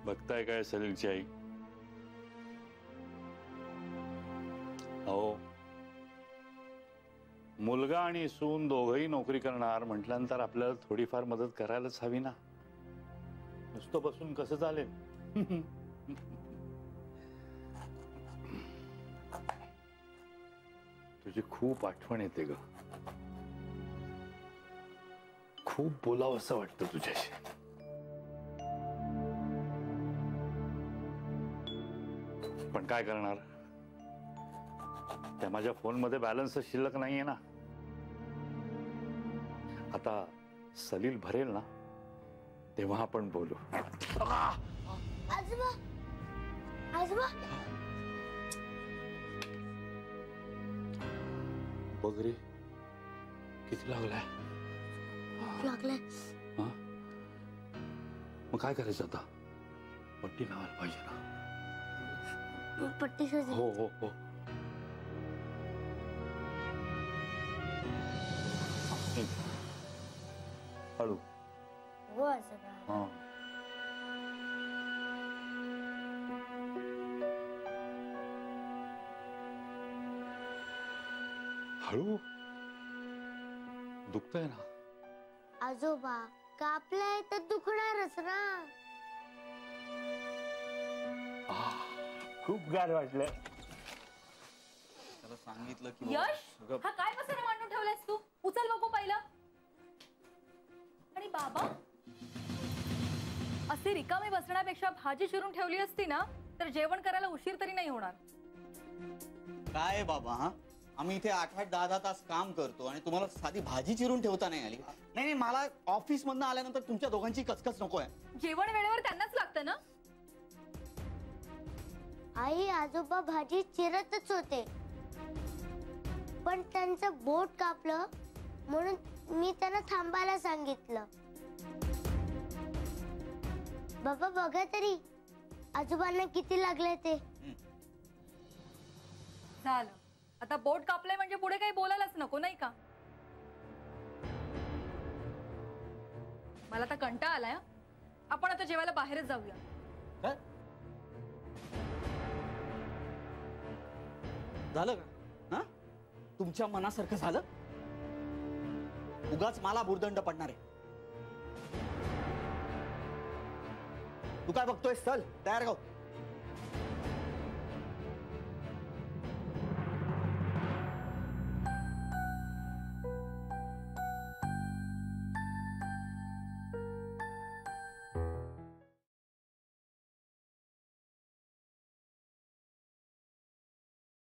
बघताय काय सलीलची आई? अहो, मुलगा आणि सून दोघंही नोकरी करणार म्हटल्यानंतर आपल्याला थोडीफार मदत करायलाच हवी ना. नुसतं बसून कसं चालेल? तुझी खूप आठवण येते ग. खूप बोलावं असं वाटतं तुझ्याशी. पण काय करणार? त्या माझ्या फोन मध्ये बॅलन्स शिल्लक नाहीये ना. आता सलील भरेल ना तेव्हा आपण बोलू. आजोबा, आजोबा. बघ रे, किती लागलाय? लागलाय. मग काय करायचं आता? पट्टी लावायला पाहिजे ना. पट्टी सजली. हो हो हो. हळू. हो आजोबा. हा. हळू. दुखतंय ना. आजोबा, कापलंय तर दुखणारच ना. खूप गार वाटलं. त्याला सांगितलं की यश, हा काय बसायला मांडून ठेवलायस तू? उचल बघू पहिलं. आणि बाबा, असे रिकामे बसण्यापेक्षा भाजी चिरून ठेवली असती ना तर जेवण करायला उशीर तरी नाही होणार. काय बाबा, हा आम्ही इथे 8-8, 10-10 तास काम करतो आणि तुम्हाला साधी भाजी चिरून ठेवता नाही आली? नाही नाही, मला ऑफिस मधनं आल्यानंतर तुमच्या दोघांची कचकच नकोय. जेवण वेळेवर त्यांनाच लागतं ना. आई, आजोबा भाजी चिरतच होते पण त्यांचं बोट कापलं म्हणून मी त्यांना थांबायला सांगितलं. बाबा बघा तरी आजोबांना किती लागले ते. झालं, आता बोट कापलंय म्हणजे पुढे काही बोलायलाच नको नाही का? मला आता कंटाळा आलाय. आपण आता जेवायला बाहेरच जाऊया. काय झालं का? हा, तुमच्या मनासारखं झालं? उगाच मला भुर्दंड पडणार आहे. तू काय बघतोय? चल तयार हो.